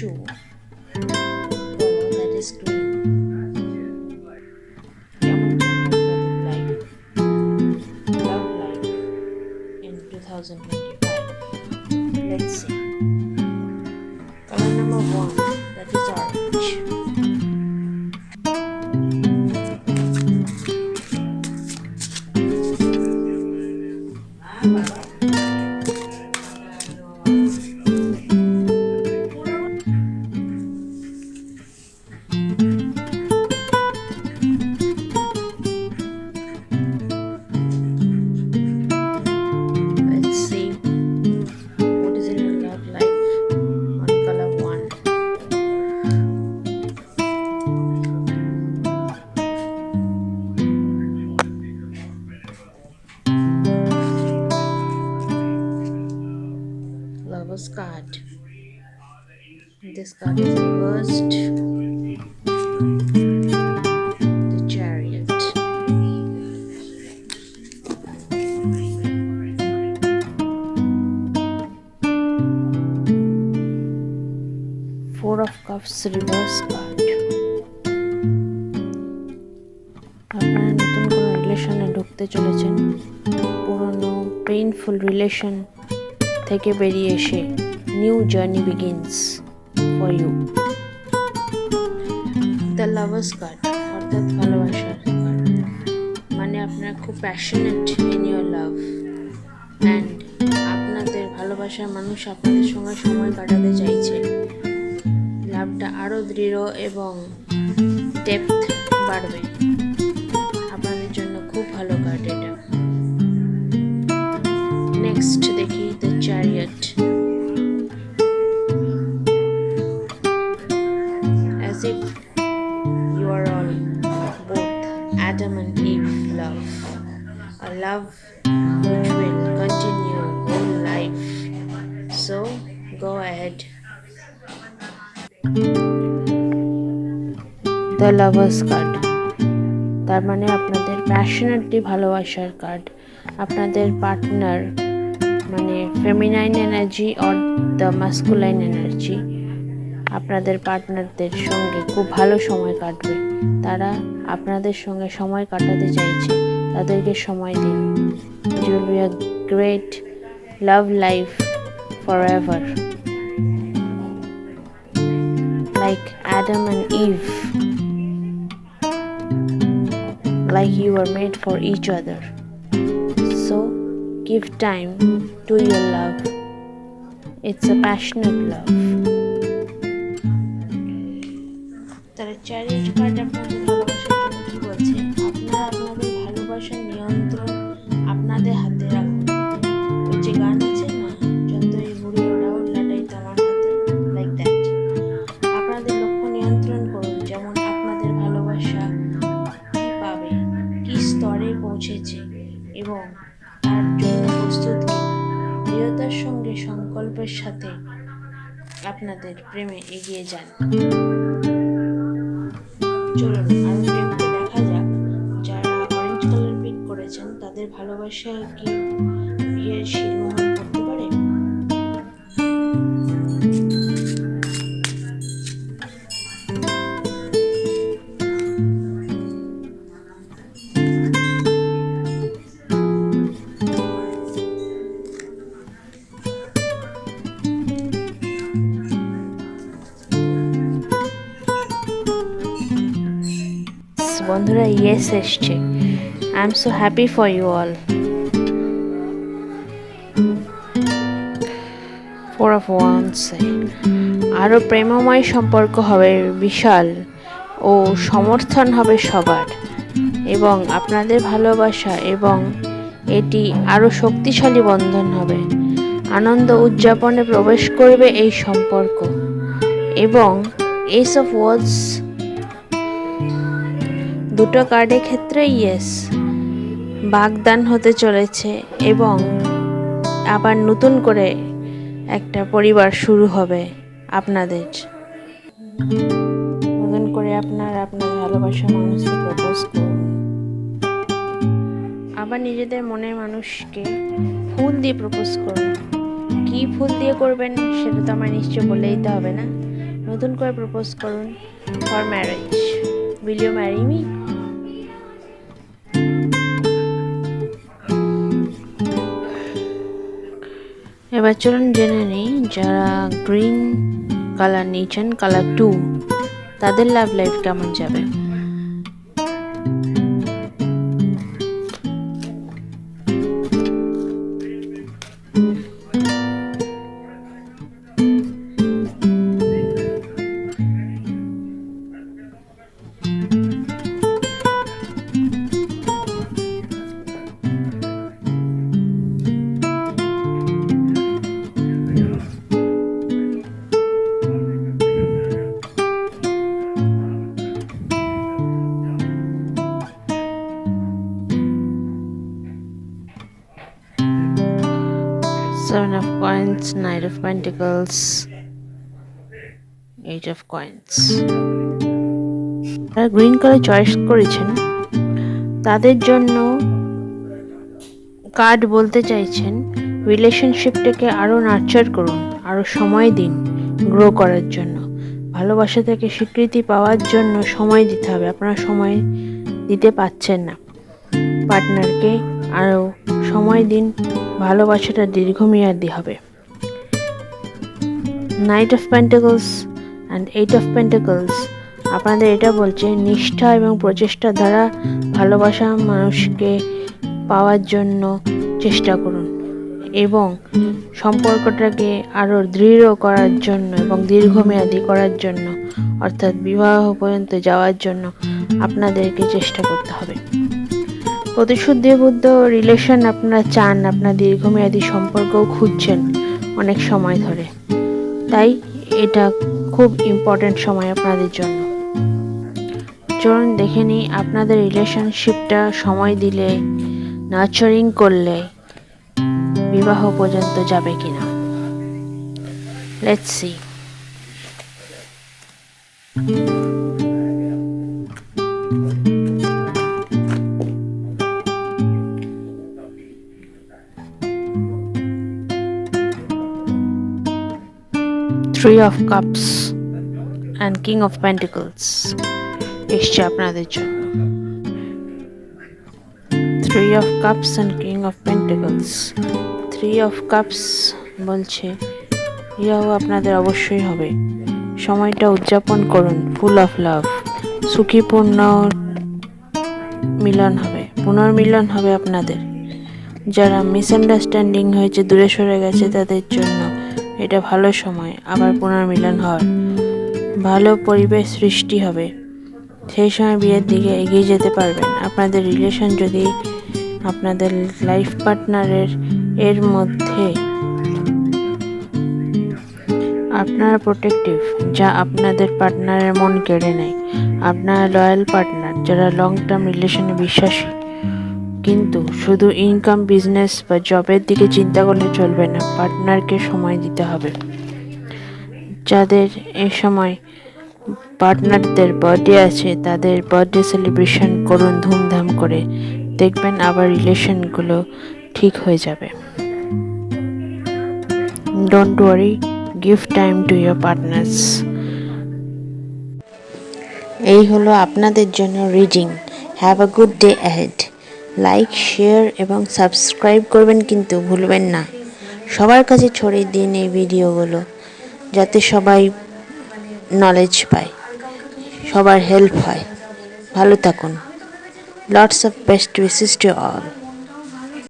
to follow, that is green. কেমন চলছে আপনাদের life, love life in 2025? Let's see. Color number 1, that is orange. Let's see what is in your love life on color 1. Lover's card. This card is reversed. The Chariot. Four of Cups reverse card. আপনারা নতুন কোনো রিলেশনে ঢুকতে চলেছেন, পুরনো painful relation থেকে বেরিয়ে এসে new journey begins for you. The lovers card অর্থাৎ ভালোবাসার কার্ড, মানে আপনারা খুব passionate in your love and আপনাদের ভালোবাসার মানুষ আপনাদের সঙ্গে সময় কাটাতে চাইছে। লাভটা আরও দৃঢ় এবং ডেপথ বাড়বে। আপনাদের জন্য খুব ভালো কার্ড এটা। নেক্সট দেখি the chariot. As if you are all both Adam and Eve love, a love which will continue whole life. So go ahead. The lovers card, তার মানে আপনাদের প্যাশনেটলি ভালোবাসার কার্ড। আপনাদের পার্টনার মানে feminine energy or the masculine energy আপনাদের পার্টনারদের সঙ্গে খুব ভালো সময় কাটবে। তারা আপনাদের সঙ্গে সময় কাটাতে চাইছে, তাদেরকে সময় দিন। It will be a great love life forever, like Adam and Eve, like you were made for each other. So give time to your love. It's a passionate love. তার চ্যারিট কার্ড আপনাদের ভালোবাসার জন্য কি বলছে? আপনারা আপনাদের ভালোবাসার নিয়ন্ত্রণ আপনাদের হাতে রাখুন। ওই যে গান আছে না, যতই ঘুরে ওড়াও লাটাই তোমার হাতে, লাইক দ্যাট। আপনাদের লক্ষ্য নিয়ন্ত্রণ করুন, যেমন আপনাদের ভালোবাসা স্তরে পৌঁছেছে এবং তার জন্য প্রস্তুত কিনা। দৃঢ়তার সঙ্গে সংকল্পের সাথে আপনাদের প্রেমে এগিয়ে যান। চলুন আরো প্রেমকে দেখা যাক। যারা অরেঞ্জ কালার পিক করেছেন তাদের ভালোবাসা কি বিয়ের শিরোমোহর করতে পারে? বন্ধুরা ইয়েস এসছে। I am so happy for you all. Four of wands, আরও প্রেমময় সম্পর্ক হবে বিশাল ও সমর্থন হবে সবার, এবং আপনাদের ভালোবাসা এবং এটি আরও শক্তিশালী বন্ধন হবে। আনন্দ উদযাপনে প্রবেশ করবে এই সম্পর্ক, এবং এস অফ ওয়ান্স দুটো কার্ডের ক্ষেত্রে ইয়েস, বাগদান হতে চলেছে এবং আবার নতুন করে একটা পরিবার শুরু হবে আপনাদের। নতুন করে আপনার ভালোবাসার মানুষকে প্রপোজ করুন। আবার নিজেদের মনের মানুষকে ফুল দিয়ে প্রপোজ করুন। কি ফুল দিয়ে করবেন সেটা তো আমার নিশ্চয় বলে দিতে হবে না। নতুন করে প্রপোজ করুন for marriage. Will you marry me? এবার চলুন জেনে নিই যারা গ্রিন কালার নিয়েছেন, কালার 2, তাদের লাভ লাইফ কেমন যাবে। Seven of Coins, Knight of Pentacles, Eight of Coins. যারা গ্রিন কালার চয়েস করেছেন তাদের জন্য কার্ড বলতে চাইছেন রিলেশনশিপটাকে আরও নার্চার করুন, আরও সময় দিন গ্রো করার জন্য। ভালোবাসা থেকে স্বীকৃতি পাওয়ার জন্য সময় দিতে হবে, আপনারা সময় দিতে পারছেন না পার্টনারকে, আরও সময় দিন, ভালোবাসাটা দীর্ঘমেয়াদী হবে। Night of pentacles and eight of pentacles আপনাদের এটা বলছে নিষ্ঠা এবং প্রচেষ্টা দ্বারা ভালোবাসা মানুষকে পাওয়ার জন্য চেষ্টা করুন এবং সম্পর্কটাকে আরও দৃঢ় করার জন্য এবং দীর্ঘমেয়াদী করার জন্য, অর্থাৎ বিবাহ পর্যন্ত যাওয়ার জন্য আপনাদেরকে চেষ্টা করতে হবে। প্রতিশ্রুতিবদ্ধ রিলেশন আপনারা চান, আপনার দীর্ঘমেয়াদী সম্পর্কও খুঁজছেন অনেক সময় ধরে, তাই এটা খুব ইম্পর্ট্যান্ট সময় আপনাদের জন্য। চলুন দেখে নিই আপনাদের রিলেশনশিপটা সময় দিলে, নার্চারিং করলে বিবাহ পর্যন্ত যাবে কিনা। Let's see. Three of Cups and King of Pentacles এসছে আপনাদের জন্য। Three of Cups and King of Pentacles. Three of Cups বলছে বিবাহ আপনাদের অবশ্যই হবে, সময়টা উদযাপন করুন, ফুল অফ লাভ, সুখী পুনর্মিলন হবে আপনাদের। যারা মিসআন্ডারস্ট্যান্ডিং হয়েছে, দূরে সরে গেছে, তাদের জন্য এটা ভালো সময়, আবার পুনর্মিলন হওয়ার ভালো পরিবেশ সৃষ্টি হবে, সেই সময় বিয়ের দিকে এগিয়ে যেতে পারবেন। আপনাদের রিলেশন যদি আপনাদের লাইফ পার্টনারের এর মধ্যে আপনারা প্রোটেক্টিভ, যা আপনাদের পার্টনারের মন কেড়ে নেয়, আপনারা লয়াল পার্টনার যারা লং টার্ম রিলেশনে বিশ্বাসী, কিন্তু শুধু ইনকাম, বিজনেস বা জবের দিকে চিন্তা করলে চলবে না, পার্টনারকে সময় দিতে হবে। যাদের এই সময় পার্টনারদের বার্থডে আছে, তাদের বার্থডে সেলিব্রেশন করুন ধুমধাম করে, দেখবেন আবার রিলেশনগুলো ঠিক হয়ে যাবে। Don't worry, give time to your partners. এই হলো আপনাদের জন্য reading. Have a good day ahead. Like, share এবং সাবস্ক্রাইব করবেন কিন্তু ভুলবেন না। সবার কাছে ছড়িয়ে দিন এই ভিডিওগুলো, যাতে সবাই নলেজ পায়, সবার হেল্প হয়। ভালো থাকুন। Lots of best wishes to all.